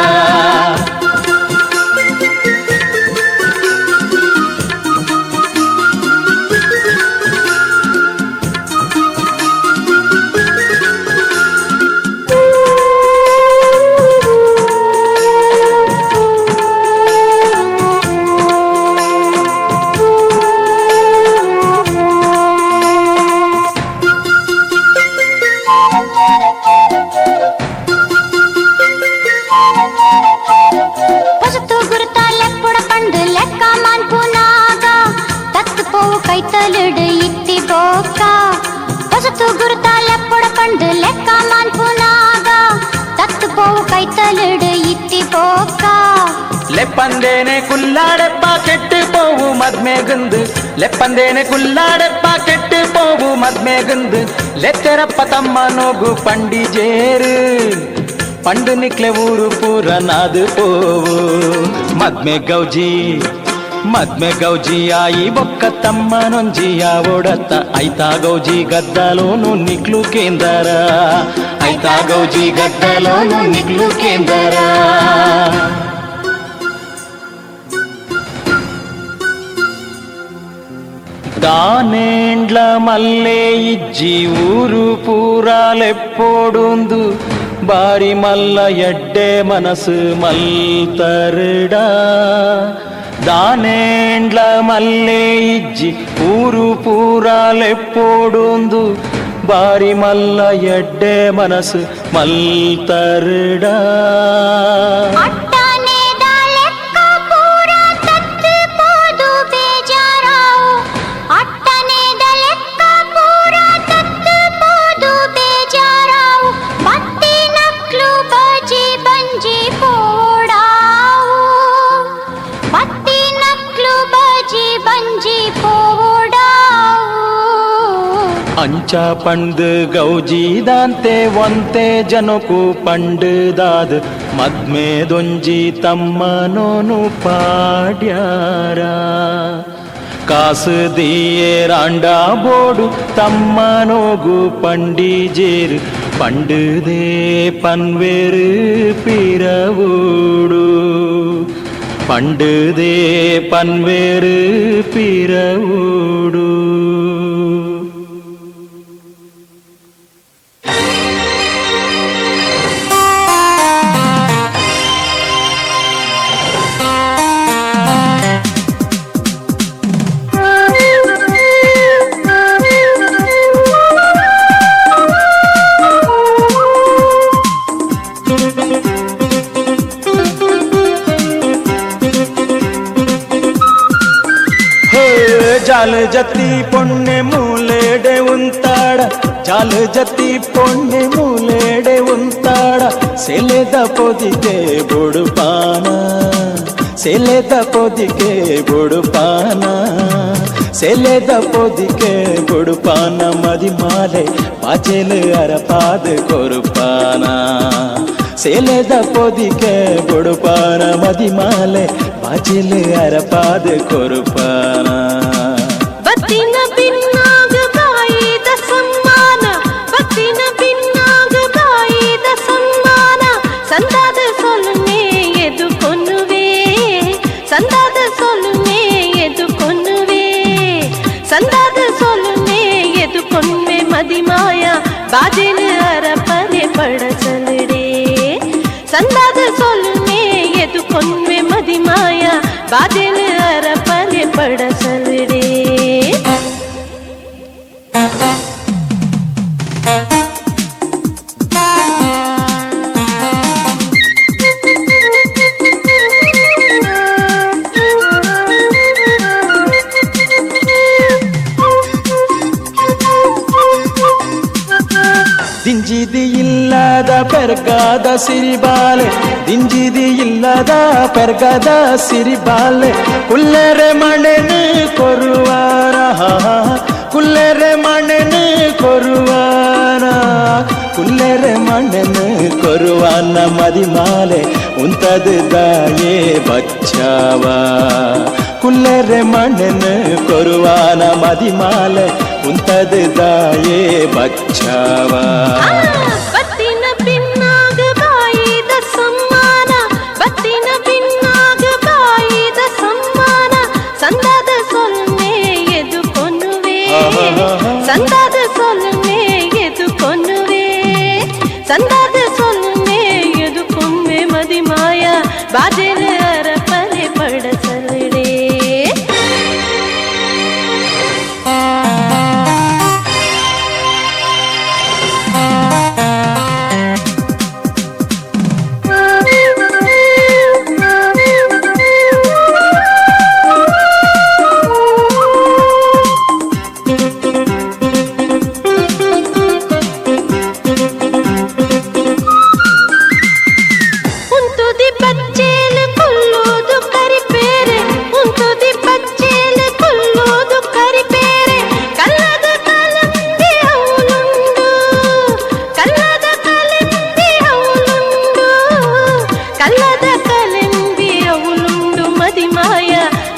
కైతలుడు ఇట్టి బోక పసుతు గుర్తాలెప్పుడ పండు లెక్క మాన్పునాగా తత్తుపోవు కైతలుడు ఇట్టి బోక
ಲೆಪ್ಪಂದೇನೆ ಕುಲ್ಲಾಡೆಪ್ಪ ಕೆಟ್ಟು ಪೋವು ಮದ್ಮೆಗುಂದು ಲೆಪ್ಪಂದೇನೆ ಕುಲ್ಲಾಡೆಪ್ಪ ಕೆಟ್ಟು ಪೋವು ಮದ್ಮೆಗುಂದು ಲೆತ್ತೆರಪ್ಪ ತಮ್ಮ ನೋಗು ಪಂಡಿಜೇರು పండు నిక్లే ఊరు పూర నాదు పోవు మద్మె గౌజీ ఆయి ఒక్క తమ్మనొంజియా ఓడత్త ఐతా గౌజీ గద్దలోను నిగ్లు కేందరా ఐతా గౌజీ గద్దలోను నిగ్లు కేందరా దానేండ్ల మల్లే ఇజ్జి ఊరు పూరాలెప్పోడుందు ಬಾರಿ ಮಲ್ಲ ಎಡ್ಡೆ ಮನಸ್ಸು ಮಲ್ತರಡ ದಾನೇಂಡ್ಲ ಮಲ್ಲೆ ಇಜ್ಜಿ ಊರು ಪೂರಾಲೆಪ್ಪೋಡೊಂದು ಬಾರಿ ಮಲ್ಲ ಎಡ್ಡೆ ಮನಸ್ಸು ಮಲ್ತರಡ ಅಂಚ ಪಂಡ್ ಗೌಜಿದಾಂತೆ ಒಂತೆ ಜನಕು ಪಂಡದಾದ ಮದ್ಮೇದೊಂಜಿ ತಮ್ಮನೋನು ಪಾಡ್ಯಾರ ಕಾಸು ದಿಯೇ ರಾಂಡ ಬೋಡು ತಮ್ಮನೋಗು ಪಂಡಿಜೇರು ಪಂಡುದೇ ಪನ್ವೇರು ಪಿರವೂಡು ಪಂಡುದೇ ಪನ್ವೇರು ಪಿರವೂಡು ಜಾಲ ಜತಿ ಪೊಣ್ಣೆ ಮೂಲೆಡೆ ಉಂತಾಡ ಜಾಲ ಜತಿ ಪೊಣ್ಣೆ ಮೂಲೆಡೆ ಉಂತಾಡ ಸೆಲೆದ ಪೊದಿಗೆ ಬುಡುಪಾನ ಸೆಲೆದ ಪೊದಿಗೆ ಬುಡುಪಾನ ಸೆಲೆದ ಪೊದಿಗೆ ಬುಡುಪಾನ ಮದಿಮಾಲೆ ಪಾಚೆಲು ಅರಪಾದ ಕೊರುಪಾನ ಸೆಲೆದ ಪೊದಿಗೆ ಬುಡುಪಾನ ಮದಿಮಾಲೆ ಪಾಚೆಲು ಅರಪಾದ ಕೊರುಪಾನ
ಬತ್ತಿನ ಬಿನ್ನಾಗ ಬಾಯಿದ ಸಮ್ಮಾನ ಬತ್ತಿನ ಬಿನ್ನಾಗ ಬಾಯಿದ ಸಮ್ಮಾನ ಸಂದಾದ ಸೊಲುನೆ ಎದು ಕೊನ್ನುವೆ ಸಂದಾದ ಸೊಲುನೆ ಎದು ಕೊನ್ನುವೆ ಸಂದಾದ ಸೊಲುನೆ ಎದು ಕೊನ್ವೆ ಮದಿಮಾಯ ಬಾಜಿಲು ಅರಪನೆ ಪಡಸಲಡೆ ಸಂದಾದ ಸೊಲುನೆ ಎದು ಕೊನ್ವೆ ಮದಿಮಾಯ ಬಾಜಿಲು ಅರಪನೆ ಪಡಸಲಡೆ
ದಿಂಜಿದಿ ಇಲ್ಲದ ಪೆರ್ಗಾದ ಸಿರಿಬಾಲೆ ದಿಂಜಿದಿ ಇಲ್ಲದ ಪೆರ್ಗಾದ ಸಿರಿಬಾಲೆ ಕುಲ್ಲೆರೆ ಮಣೆನು ಕೊರುವಾರ ಕುಲ್ಲೆರೆ ಮಣೆನು ಕೊರುವಾರ ಕುಲ್ಲೆರೆ ಮಣೆನು ಕೊರುವಾನ ಮದಿಮಾಲೆ ಉಂತದು ದಾಯೇ ಬಚ್ಚಾವ ಕುಲ್ಲೆರೆ ಮಣೆನು ಕೊರುವಾನ ಮದಿಮಾಲೆ ಉಂತದು ದಾಯೇ ಬಚ್ಚಾವ
ಬತ್ತಿನ ಬಿನ್ನಾಗ ಬಾಯಿದ ಸಮ್ಮಾನ ಬತ್ತಿನ ಬಿನ್ನಾಗ ಬಾಯಿದ ಸಮ್ಮಾನ ಸಂದಾದ ಸೊಲ್ನೆ ಎದು ಕೊನ್ನುವೆ ಸಂದಾದ ಸೊಲ್ನೆ ಎದು ಕೊನ್ನುವೆ ಸಂದಾದ ಸೊಲ್ನೆ ಎದು ಕೊನ್ವೆ ಮದಿಮಾಯ ಬಾಜೆಲು ಅರಪನೆ ಪಡಸಲಡೆ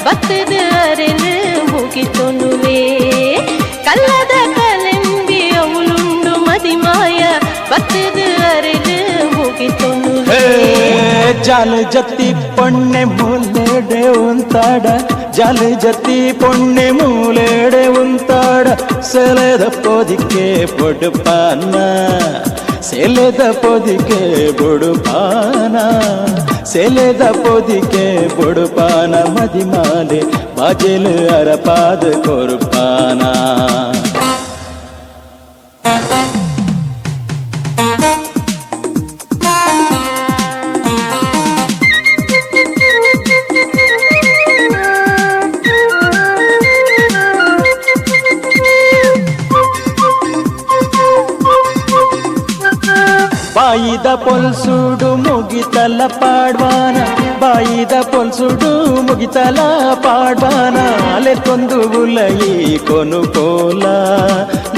ಬತ್ತದ ಅರೆಲು ಮುಗಿತೊನುವೆ ಕಲ್ಲದ ಕಲೆಂಬಿ ಅವಳುಂಡು ಮದಿಮಾಯ ಬತ್ತದ ಅರೆಲು ಮುಗಿತೊನುವೆ
ಜಾಲ ಜತಿ ಪೊಣ್ಣೆ ಮೂಲೆಡೆ ಉಂತಾಡ ಜಾಲ ಜತಿ ಪೊಣ್ಣೆ ಮೂಲೆಡೆ ಉಂತಾಡ ಸೆಲೆದ ಪೊದಿಗೆ ಬುಡುಪಾನ ಸೆಲೆದ ಪೊದಿಗೆ ಬುಡುಪಾನ ಸೆಲೆದ ಪೊದಿಗೆ ಬುಡುಪಾನ ಮದಿಮಾಲೆ ಬಾಜೆಲು ಅರಪಾದ ಕೊರುಪಾನ ಬಾಯಿದ ಪೊಲ್ಸುಡು ಮುಗಿತಲ ಪಾಡ್ವಾನ ಬಾಯಿದ ಪೊಲ್ಸುಡು ಮುಗಿತಲ ಪಾಡ್ವಾನ ಲೆತ್ತೊಂದು ಉಲಯಿ ಕೊನು ಪೋಲ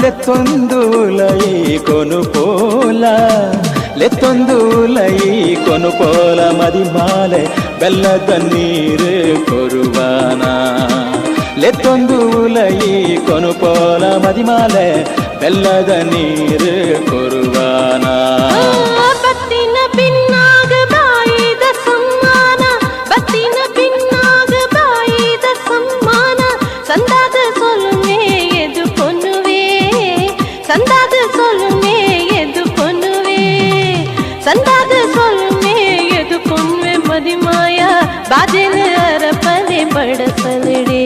ಲೆತ್ತೊಂದು ಉಲಯಿ ಕೊನು ಪೋಲ ಲೆತ್ತೊಂದು ಉಲಯಿ ಕೊನು ಪೋಲ ಮದಿಮಾಲೆ ಬೆಲ್ಲದ ನೀರು ಕೊರುವಾನ ಲೆತ್ತೊಂದು ಉಲಯಿ ಕೊನು ಪೋಲ ಮದಿಮಾಲೆ ಬೆಲ್ಲದ ನೀರು ಕೊರುವಾನ
ಬತ್ತಿನ ಪಿನ್ನಾಗ ಬಾಯಿದ ಸಮ್ಮಾನ ಬತ್ತಿನ ಪಿನ್ನಾಗ ಬಾಯಿದ ಸಮ್ಮಾನ ಸಂದಾದ ಸೊಲುಮೆ ಎದು ಕೊನ್ನುವೆ ಸಂದಾದ ಸೊಲುಮೆ ಎದು ಕೊನ್ನುವೆ ಸಂದಾದ ಸೊಲುಮೆ ಎದು ಕೊನ್ನುವೆ ಮದಿಮಾಯ ಬಾಜೆಲ ಅರಪನೆ ಬಡಸಲಡೆ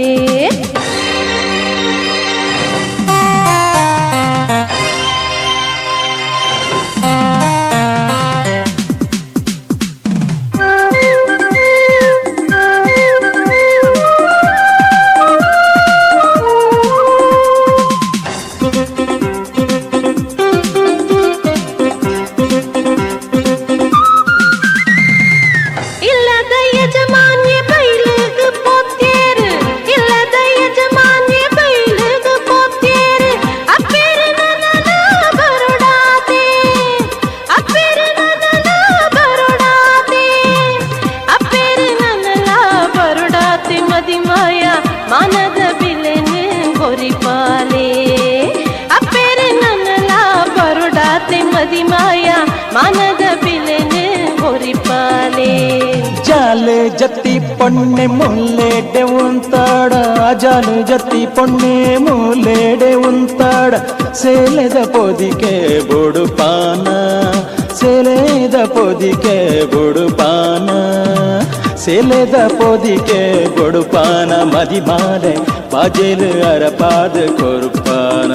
ಮಾನದ ಬಿಲೆನು ಗೊರಿಪಾಲೆ ಅಪ್ಪೇರೆ ನನ್ನಲ ಬರುಡಾತೆ ಮದಿಮಾಯ ಮಾನದ ಬಿಲೆನು ಗೊರಿಪಾಲೆ
ಜಾಲು ಜತ್ತಿ ಪೊಣ್ಣೆ ಮುಲ್ಲೆಡೆ ಉಂತಾಡ ಜಾಲು ಜತ್ತಿ ಪೊಣ್ಣೆ ಮುಲ್ಲೆಡೆ ಉಂತಾಡ ಸೇಲೆದ ಪೊದಿಕೆ ಬೊಡುಪಾನ ಸೇಲೆದ ಪೊದಿಕೆ ಬೊಡುಪಾನ ಸೇಲೆದ ಪೊದಿಕೆ ಬೊಡುಪಾನ ಮದಿಮಾಲೆ ಬಾಜೆಲು ಅರಪಾದ ಕೊರುಪಾನ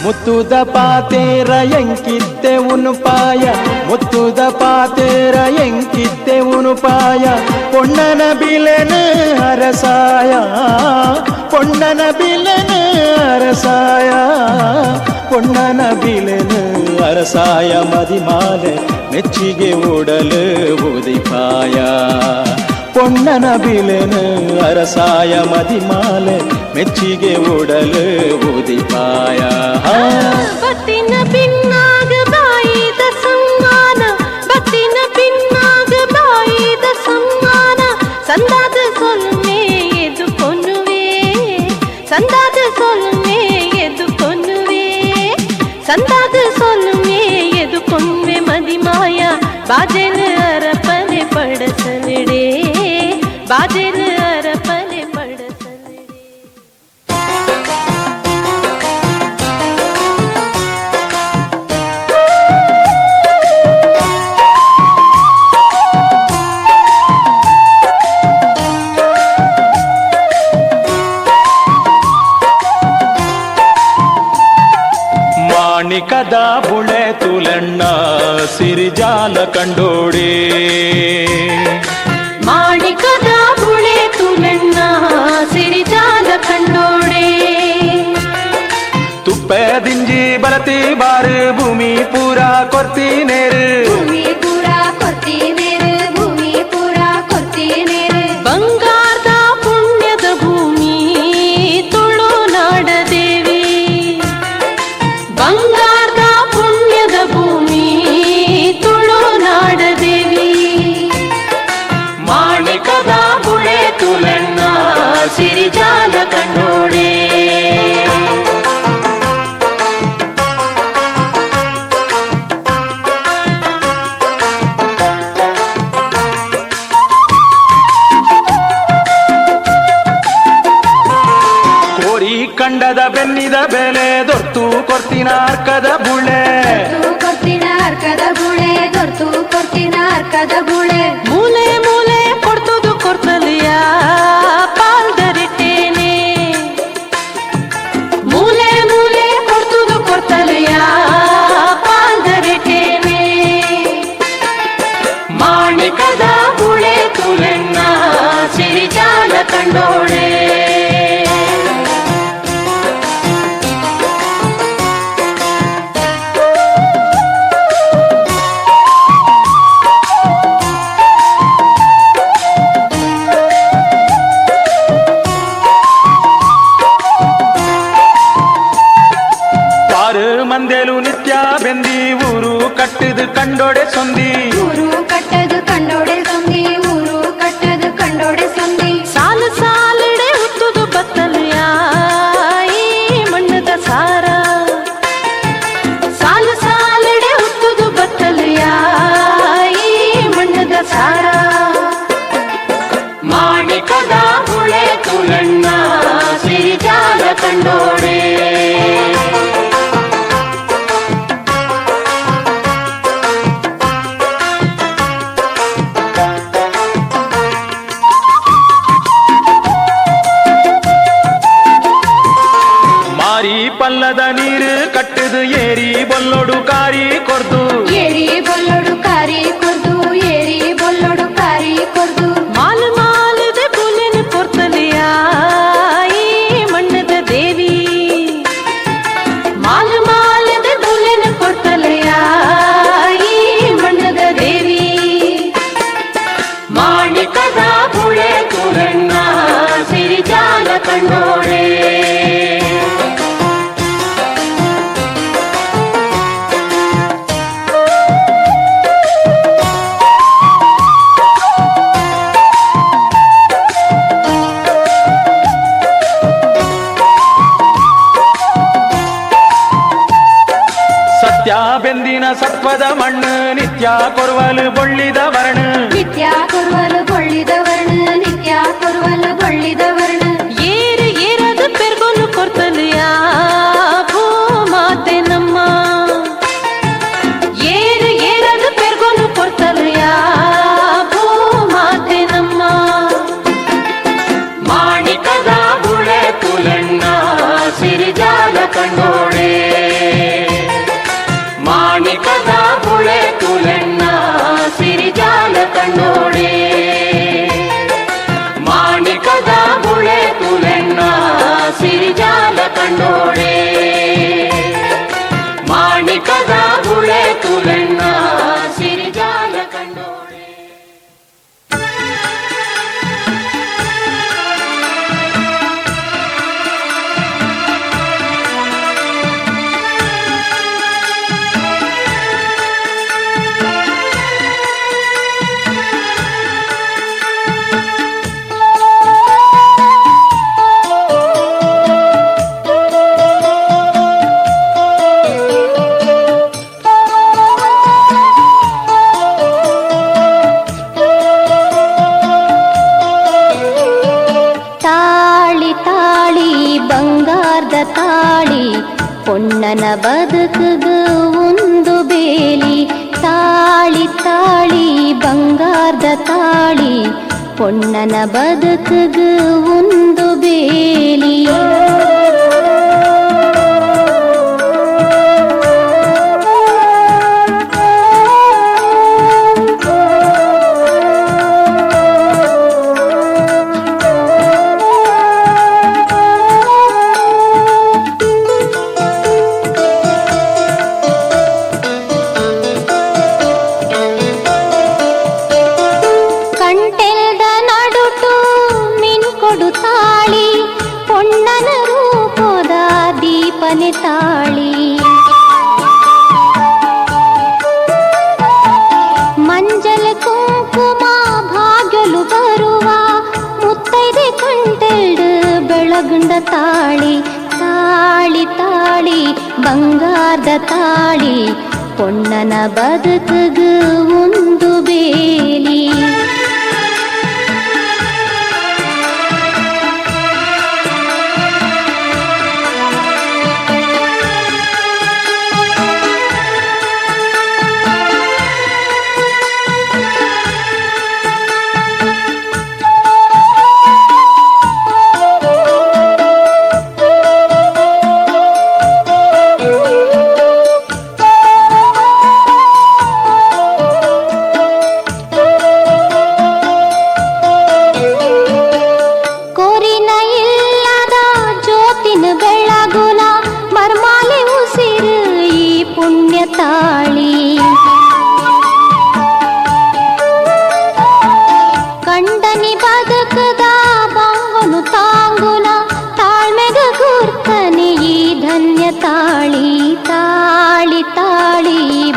ಮುತ್ತುದ ಪಾತೇರ ಎಂಕಿತ್ತೆ ಉನುಪಾಯ ಮುತ್ತುದ ಪಾತೇರ ಎಂಕಿತ್ತೆ ಉನುಪಾಯ ಪೊಣ್ಣನ ಬಿಲೆನು ಅರಸಾಯ ಪೊಣ್ಣನ ಬಿಲೆನು ಅರಸಾಯ ಪೊಣ್ಣನ ಬಿಲೆನು ಅರಸಾಯ ಮದಿಮಾಲೆ ಮೆಚ್ಚಿಗೆ ಓಡಲು ಉದಿಪಾಯ ಪೊಣ್ಣನ ಬಿಲೆನು ಅರಸಾಯ ಮದಿಮಾಲೆ ಮೆಚ್ಚಿಗೆ ಓಡಲು ಉದಿಪಾಯ
ಬತ್ತಿನ ಪಿನ್ನಾಗ ಬಾಯಿದ ಸಮ್ಮಾನ ಬತ್ತಿನ ಪಿನ್ನಾಗ ಬಾಯಿದ ಸಮ್ಮಾನ ಸಂದಾದ ಸೊಲುಮೆ ಎದು ಕೊನ್ನುವೆ ಸಂದಾದ ಸೊಲುಮೆ ಎದು ಕೊನ್ನುವೆ ಸಂದಾದ ಸೊಲುಮೆ ಎದು ಕೊನ್ನುವೆ ಮದಿಮಾಯ ಬಾಜೆಲ ಅರಪನೆ ಪಡಸಲಡೆ ಬಾಜೆಲ ಅರಪನೆ ಪಡಸಲಡೆ
ಮಾಣಿಕದ ಬುಳೆ ತುಲಣ್ಣ ಸಿರಿಜಾಲ ಕಂಡೋಡೆ
ಮಾಣಿಕದ ಬುಳೆ ತುಲಣ್ಣ ಸಿರಿಜಾಲ ಕಂಡೋಡೆ
ತುಪ್ಪದಿಂಜಿ ಬಲತಿ ಬಾರು ಭೂಮಿ ಪೂರ ಕೊರ್ತಿ ನೇರು
ಭೂಮಿ ಪೂರ ಕೊರ್ತಿ ನೇರು ಭೂಮಿ ಪೂರ ಕೊರ್ತಿ ನೇರು
ಬಂಗಾರದ ಪುಣ್ಯದ ಭೂಮಿ ತುಳುನಾಡ ದೇವಿ ಬಂಗಾರದ ಪುಣ್ಯದ ಭೂಮಿ ತುಳುನಾಡ ದೇವಿ
ಮಾಣಿಕದ ಬುಳೆ ತುಲಣ್ಣ
ಸಿರಿಜಾಲ ಕಂಡೋಡೆ
ಕಂಡದ ಬೆನ್ನಿದ ಬೆಲೆ ದೊರ್ತು ಕೊರ್ತಿನ ಅರ್ಕದ ಬುಳೆ
ಕೊರ್ತಿನ ಅರ್ಕದ ಬುಳೆ ದೊರ್ತು ಕೊರ್ತಿನ ಅರ್ಕದ ಬುಳೆ
ಮೂಲೆ ಮೂಲೆ ಕೊಡ್ತುದು ಕೊರ್ತಲಿಯ ಪಾಲ್ದರಿಟ್ಟೇನೆ ಮೂಲೆ ಮೂಲೆ
ಮೇಲು ನಿತ್ಯ ಬೆಂದಿ ಊರು ಕಟ್ಟಿದು ಕಂಡೋಡೆ ಸೊಂದಿ
ಊರು ಕಟ್ಟದು ಕಂಡೋಡೆ ಸೊಂದಿ ಊರು ಕಟ್ಟದು ಕಂಡೋಡೆ ಸೊಂದಿ
ಸಾಲು ಸಾಲಡೆ ಹುತ್ತುದು ಬತ್ತಲೆಯ ಈ ಮಣ್ಣದ ಸಾರ ಸಾಲು ಸಾಲಡೆ ಹುತ್ತುದು ಬತ್ತಲೆಯ ಈ ಮಣ್ಣದ ಸಾರ
ಮಾಣಿಕದ ಹುಳೆ ತುಲಣ್ಣ ಸಿರಿಜಾಲ ಕಂಡೋಡೆ ಮಾರಿ ಪಲ್ಲದ ನೀರು ಕಟ್ಟದು ಏರಿ ಬೊಲ್ಲೊಡು ಕಾರಿ ಕೊರ್ದು
ಏರಿ ಬೊಲ್ಲೊಡು ಕಾರಿ ಕೊರ್ದು ಏರಿ ಬೊಲ್ಲೊಡು ಕಾರಿ ಕೊರ್ದು
ಮಾಲು ಮಾಲದೆ ಬುಲೆನ ಕೊರ್ತಲೆಯ ಈ ಮಣ್ಣದ ದೇವಿ ಮಾಲು ಮಾಲದೆ ಬುಲೆನ ಕೊರ್ತಲೆಯ ಈ ಮಣ್ಣದ ದೇವಿ
ಮಾಣಿಕದ ಹುಳೆ ತುಲಣ್ಣ ಸಿರಿಜಾಲ ಕಂಡೋಡೆ ಸತ್ಯ ಬೆಂದಿನ ಸತ್ವದ ಮಣ್ಣು ನಿತ್ಯ ಕೊರವಲು ಬೊಳ್ಳಿದ ವರ್ಣ
ನಿತ್ಯ ಕೊರುವಲು ಬೊಳ್ಳಿದ ವರ್ಣ ನಿತ್ಯ ಕೊರುವಲು ಬೊಳ್ಳಿದ ವರ್ಣ
ಏರು ಏರದು ಪೆರ್ಗೊಲು ಕೊರ್ತಲೆಯ ಭೂಮಾತೆ ನಮ್ಮ ಏರು ಏರದು ಪೆರ್ಗೊಲು ಕೊರ್ತಲೆಯ ಭೂಮಾತೆ ನಮ್ಮ
ಮಾಣಿಕದ ಹುಳೆ ತುಲಣ್ಣ ಸಿರಿಜಾಲ ಕಂಡೋಡೆ ಮಾಣಿಕದ ಹುಳೆ ತುಲಣ್ಣ ಸಿರಿಜಾಲ ಕಂಡೋಡೆ ಮಾಣಿಕದ ಹುಳೆ ತುಲಣ್ಣ ಸಿರಿಜಾಲ ಕಂಡೋಡೆ ಮಾಣಿಕದ ಹುಳೆ ತುಲಣ್ಣ ಸಿರಿಜಾಲ ಕಂಡೋಡೆ
ತಾಳಿ ತಾಳಿ ಬಂಗಾರದ ತಾಳಿ ಪೊಣ್ಣನ ಬದುಕುಗು ಒಂದು ಬೇಲಿ ತಾಳಿ ತಾಳಿ ಬಂಗಾರದ ತಾಳಿ ಪೊಣ್ಣನ ಬದುಕುಗು ಒಂದು ಬೇಲಿ ಕಂಟೆಲ್ದ ನಡುಟು ಮಿನ್ಕೊಡು ತಾಳಿ ಪೊಣ್ಣನ ರೂಪದ ದೀಪನೆ ತಾಳಿ ಮಂಜಲ ಕುಂಕುಮ ಭಾಗ್ಯಲು ಬರುವ ಮುತ್ತೈದೆ ಕಂಟೆಲ್ಡು ಬೆಳಗುಂಡ ತಾಳಿ ತಾಳಿ ತಾಳಿ ಬಂಗಾರದ ತಾಳಿ ಪೊಣ್ಣನ ಬದುಕುಗು ಒಂದು ಬೇಲಿ ತಾಳಿ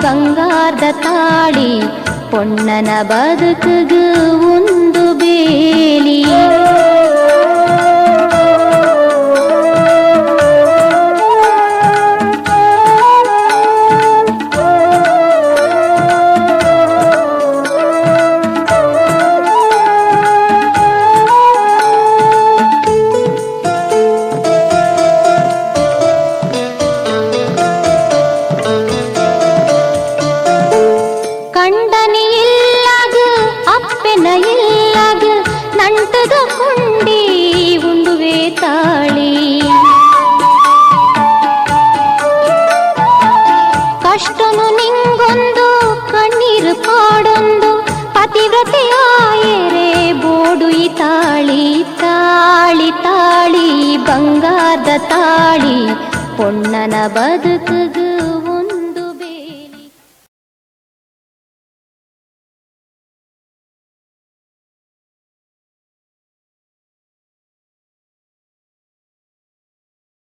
ಬಂಗಾರದ ತಾಳಿ ಪೊಣ್ಣನ ಬದುಕುಗು ಒಂದು ಬೇಲಿ ಕಷ್ಟನು ನಿಂಗೊಂದು ಕಣ್ಣೀರು ಪಾಡೊಂದು ಪತಿವ್ರತೆಯಾಯರೆ ಬೋಡು ಈ ತಾಳಿ ತಾಳಿ ತಾಳಿ ಬಂಗಾರದ ತಾಳಿ ಪೊಣ್ಣನ ಬದುಕುಗು